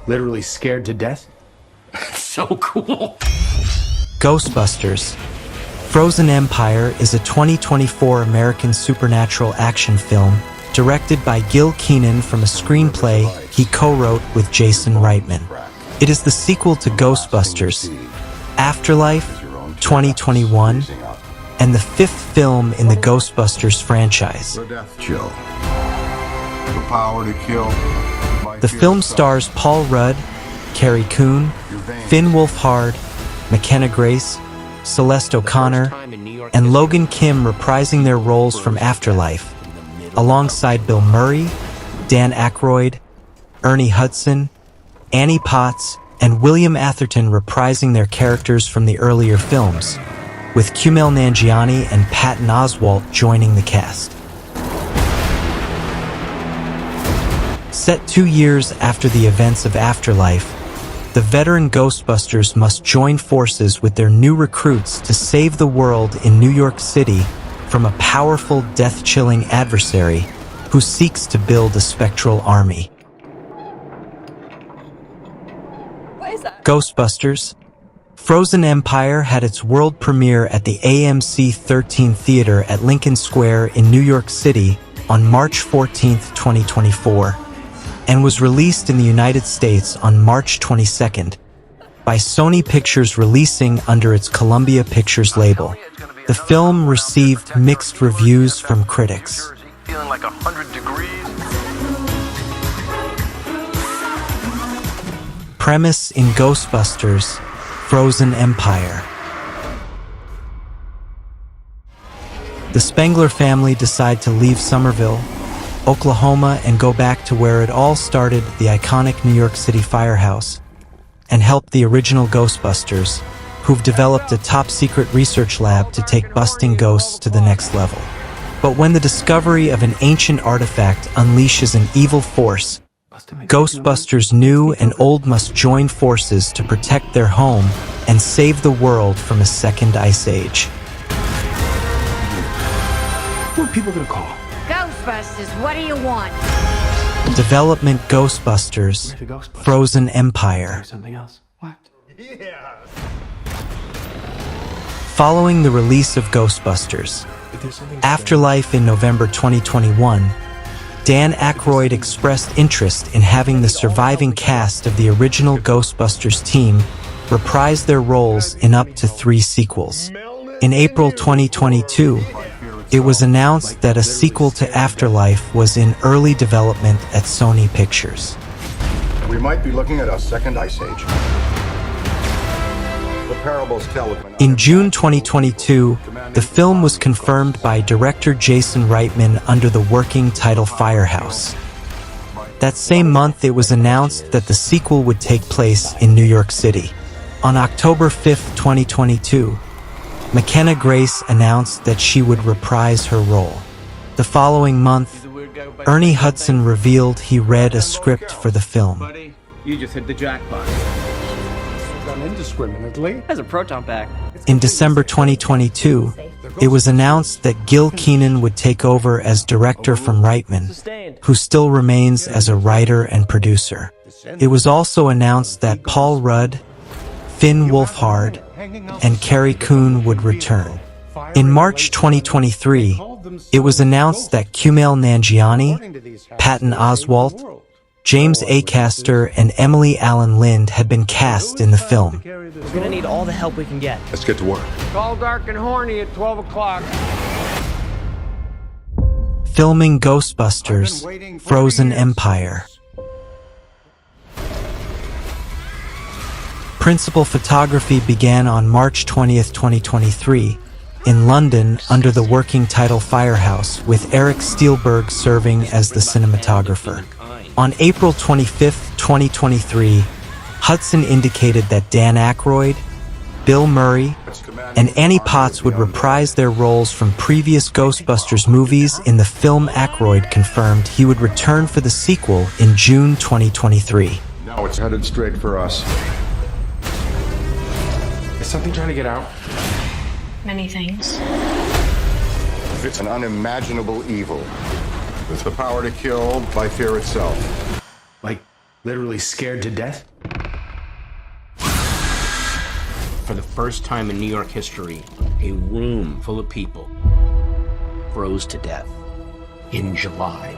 Literally scared to death? So cool. Ghostbusters. Frozen Empire is a 2024 American supernatural action film directed by Gil Kenan from a screenplay he co-wrote with Jason Reitman. It is the sequel to Ghostbusters, Afterlife, 2021, and the fifth film in the Ghostbusters franchise. The death chill. The power to kill. The film stars Paul Rudd, Carrie Coon, Finn Wolfhard, McKenna Grace, Celeste O'Connor, and Logan Kim reprising their roles from Afterlife, alongside Bill Murray, Dan Aykroyd, Ernie Hudson, Annie Potts, and William Atherton reprising their characters from the earlier films, with Kumail Nanjiani and Patton Oswalt joining the cast. Set 2 years after the events of Afterlife, the veteran Ghostbusters must join forces with their new recruits to save the world in New York City from a powerful, death-chilling adversary who seeks to build a spectral army. What is that? Ghostbusters. Frozen Empire had its world premiere at the AMC 13 Theater at Lincoln Square in New York City on March 14, 2024, and was released in the United States on March 22nd by Sony Pictures releasing under its Columbia Pictures label. The film received mixed reviews from critics. Feeling like 100 degrees. Premise in Ghostbusters, Frozen Empire. The Spengler family decide to leave Somerville, Oklahoma, and go back to where it all started, the iconic New York City firehouse, and help the original Ghostbusters, who've developed a top-secret research lab to take busting ghosts to the next level. But when the discovery of an ancient artifact unleashes an evil force, Ghostbusters new and old must join forces to protect their home and save the world from a second ice age. Who are people gonna call? Ghostbusters, what do you want? Development Ghostbusters, Frozen Empire. Something else. What? Following the release of Ghostbusters, Afterlife in November 2021, Dan Aykroyd expressed interest in having the surviving cast of the original Ghostbusters team reprise their roles in up to 3 sequels. In April 2022, it was announced that a sequel to Afterlife was in early development at Sony Pictures. We might be looking at a second ice age. The parables tell of In June 2022, the film was confirmed by director Jason Reitman under the working title Firehouse. That same month, it was announced that the sequel would take place in New York City. On October 5, 2022, McKenna Grace announced that she would reprise her role. The following month, Ernie Hudson revealed he read a script for the film. You just hit the jackpot. Done indiscriminately. Has a proton pack. In December 2022, it was announced that Gil Kenan would take over as director from Reitman, who still remains as a writer and producer. It was also announced that Paul Rudd, Finn Wolfhard, and Carrie Coon would return. In March 2023, it was announced that Kumail Nanjiani, Patton Oswalt, James Acaster, and Emily Allen Lind had been cast in the film. We're gonna need all the help we can get. Let's get to work. Call dark and horny at 12 o'clock. Filming Ghostbusters, Frozen Empire. Principal photography began on March 20th, 2023, in London under the working title Firehouse, with Eric Steelberg serving as the cinematographer. On April 25th, 2023, Hudson indicated that Dan Aykroyd, Bill Murray, and Annie Potts would reprise their roles from previous Ghostbusters movies in the film. Aykroyd confirmed he would return for the sequel in June 2023. Now it's headed straight for us. Is something trying to get out? Many things. It's an unimaginable evil. With the power to kill by fear itself. Like, Literally scared to death? For the first time in New York history, a room full of people froze to death in July.